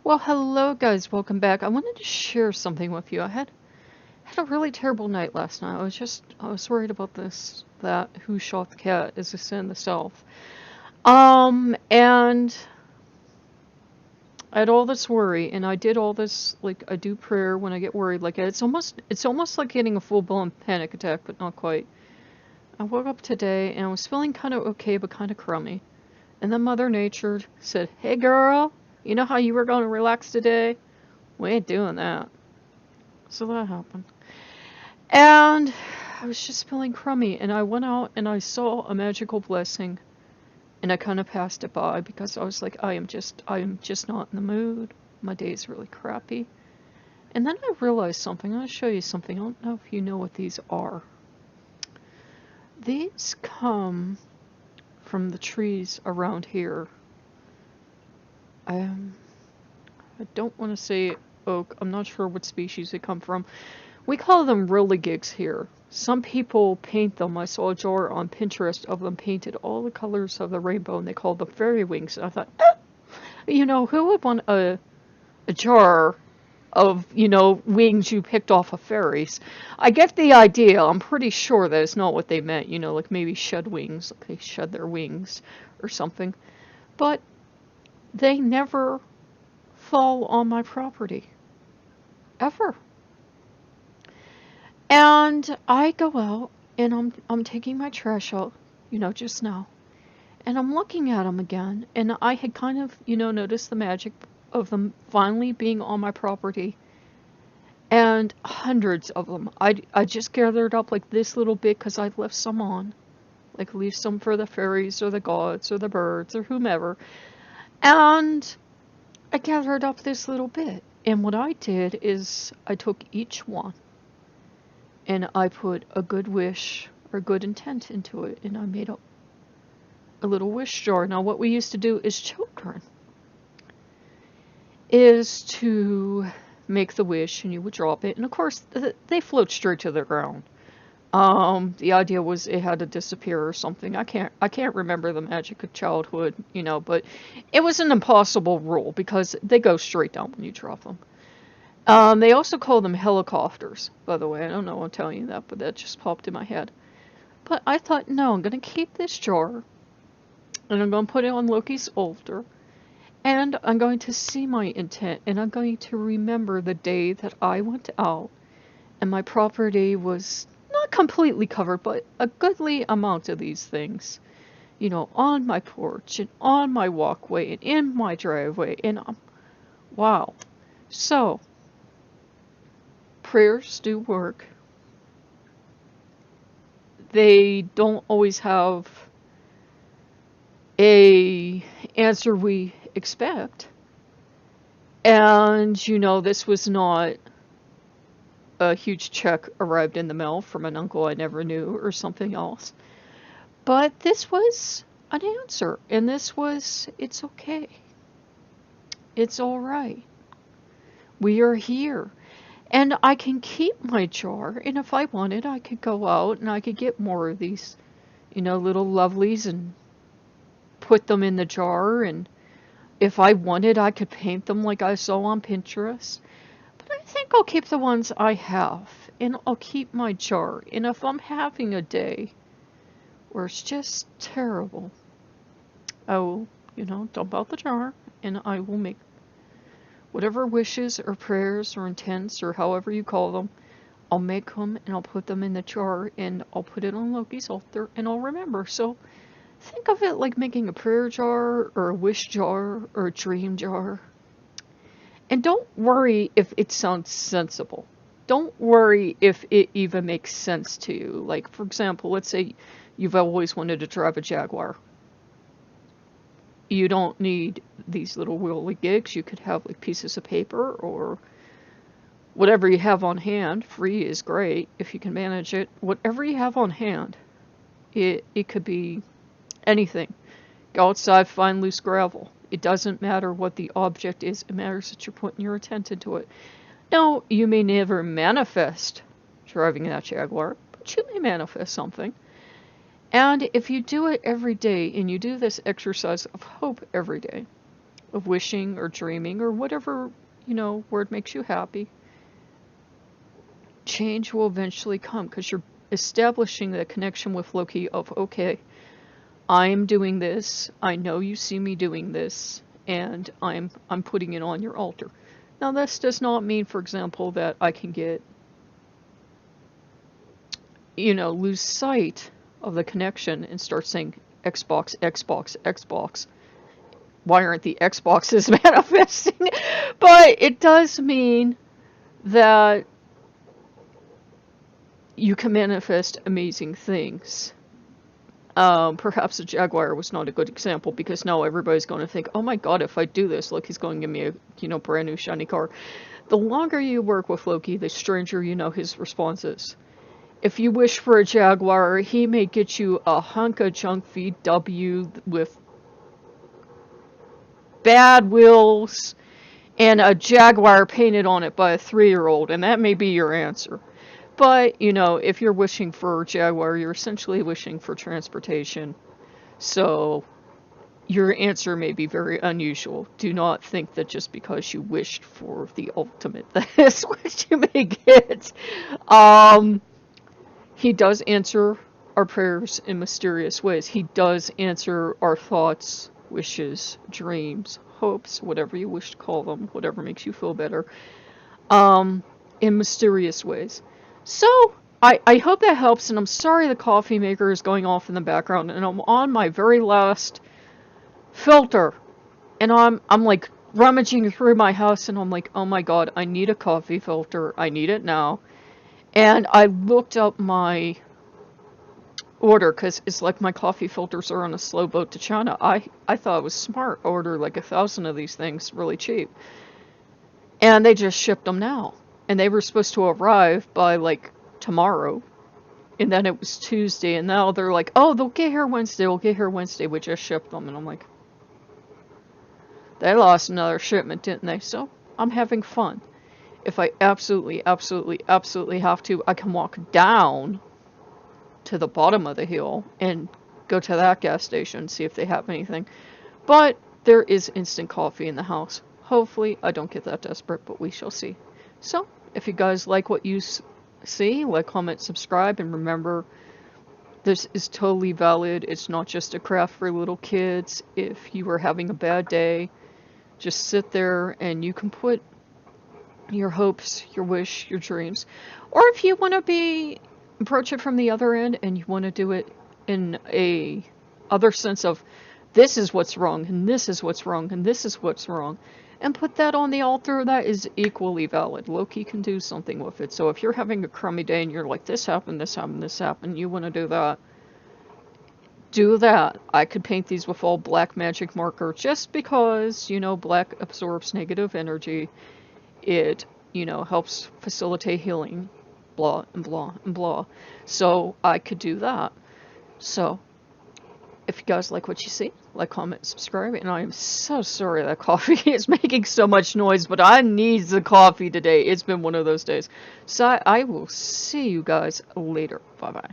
Well, hello guys, welcome back. I wanted to share something with you. I had a really terrible night last night. I was worried about that who shot the cat is a sin in the self. And I had all this worry, and I did all this, like, I do prayer when I get worried like that. It's almost like getting a full-blown panic attack, but not quite. I woke up today and I was feeling kind of okay, but kind of crummy. And then Mother Nature said, "Hey girl, you know how you were going to relax today? We ain't doing that." So that happened. And I was just feeling crummy, and I went out and I saw a magical blessing, and I kind of passed it by because I was like, I am just not in the mood. My day is really crappy. And then I realized something. I'll show you something. I don't know if you know what these are. These come from the trees around here. Um, I don't want to say oak. I'm not sure what species they come from. We call them whirligigs here. Some people paint them. I saw a jar on Pinterest of them painted all the colors of the rainbow, and they called them fairy wings. And I thought, who would want a jar of, wings you picked off of fairies? I get the idea. I'm pretty sure that it's not what they meant, like maybe shed wings, like they shed their wings or something. But they never fall on my property. Ever. And I go out and I'm taking my trash out, just now. And I'm looking at them again, and I had kind of, noticed the magic of them finally being on my property. And hundreds of them. I just gathered up like this little bit because I've left some on. Like leave some for the fairies or the gods or the birds or whomever. And I gathered up this little bit. And what I did is I took each one and I put a good wish or good intent into it, and I made a little wish jar. Now, what we used to do as children is to make the wish, and you would drop it, and of course, they float straight to the ground. The idea was it had to disappear or something. I can't remember the magic of childhood, but it was an impossible rule because they go straight down when you drop them. They also call them helicopters, by the way. I don't know I'm telling you that, but that just popped in my head. But I thought, no, I'm going to keep this jar, and I'm going to put it on Loki's altar, and I'm going to see my intent, and I'm going to remember the day that I went out, and my property was not completely covered, but a goodly amount of these things, on my porch, and on my walkway, and in my driveway, and wow. So, prayers do work. They don't always have a answer we expect. And, this was not a huge check arrived in the mail from an uncle I never knew or something else. But this was an answer. And it's okay. It's all right. We are here. And I can keep my jar, and if I wanted, I could go out and I could get more of these, little lovelies and put them in the jar. And if I wanted, I could paint them like I saw on Pinterest. But I think I'll keep the ones I have, and I'll keep my jar. And if I'm having a day where it's just terrible, I will, dump out the jar, and I will make whatever wishes or prayers or intents or however you call them. I'll make them and I'll put them in the jar, and I'll put it on Loki's altar, and I'll remember. So think of it like making a prayer jar or a wish jar or a dream jar. And don't worry if it sounds sensible. Don't worry if it even makes sense to you. Like, for example, let's say you've always wanted to drive a Jaguar. You don't need these little whirly gigs. You could have like pieces of paper or whatever you have on hand. Free is great if you can manage it. Whatever you have on hand. It could be anything. Go outside, find loose gravel. It doesn't matter what the object is. It matters that you're putting your intent into it. Now, you may never manifest driving that Jaguar, but you may manifest something. And if you do it every day, and you do this exercise of hope every day, of wishing or dreaming or whatever, word makes you happy, change will eventually come because you're establishing the connection with Loki of, okay, I am doing this, I know you see me doing this, and I'm putting it on your altar. Now this does not mean, for example, that I can get, lose sight of the connection and start saying Xbox, Xbox, Xbox. Why aren't the Xboxes manifesting? But it does mean that you can manifest amazing things. Perhaps the Jaguar was not a good example because now everybody's going to think, oh my god, if I do this, look, he's going to give me a brand new shiny car. The longer you work with Loki, the stranger his response is. If you wish for a Jaguar, he may get you a hunk of junk VW with bad wheels and a Jaguar painted on it by a 3-year-old, and that may be your answer. But, if you're wishing for a Jaguar, you're essentially wishing for transportation. So, your answer may be very unusual. Do not think that just because you wished for the ultimate, that is what you may get. He does answer our prayers in mysterious ways. He does answer our thoughts, wishes, dreams, hopes, whatever you wish to call them, whatever makes you feel better, in mysterious ways. So, I hope that helps, and I'm sorry the coffee maker is going off in the background, and I'm on my very last filter, and I'm like rummaging through my house, and I'm like, oh my god, I need a coffee filter, I need it now. And I looked up my order, because it's like my coffee filters are on a slow boat to China. I thought it was smart, order like 1,000 of these things really cheap. And they just shipped them now. And they were supposed to arrive by like tomorrow. And then it was Tuesday, and now they're like, oh, they'll get here Wednesday, we just shipped them. And I'm like, they lost another shipment, didn't they? So, I'm having fun. If I absolutely, absolutely, absolutely have to, I can walk down to the bottom of the hill and go to that gas station, see if they have anything. But there is instant coffee in the house. Hopefully, I don't get that desperate, but we shall see. So, if you guys like what you see, like, comment, subscribe, and remember, this is totally valid. It's not just a craft for little kids. If you are having a bad day, just sit there and you can put your hopes, your wish, your dreams. Or if you want to approach it from the other end and you want to do it in a other sense of, this is what's wrong, and this is what's wrong, and this is what's wrong, and put that on the altar, that is equally valid. Loki can do something with it. So if you're having a crummy day and you're like, this happened, this happened, this happened, you want to do that, do that. I could paint these with all black magic marker just because, black absorbs negative energy. It, helps facilitate healing, blah, and blah, and blah. So I could do that. So, if you guys like what you see, like, comment, subscribe, and I am so sorry that coffee is making so much noise, but I need the coffee today. It's been one of those days. So I will see you guys later. Bye-bye.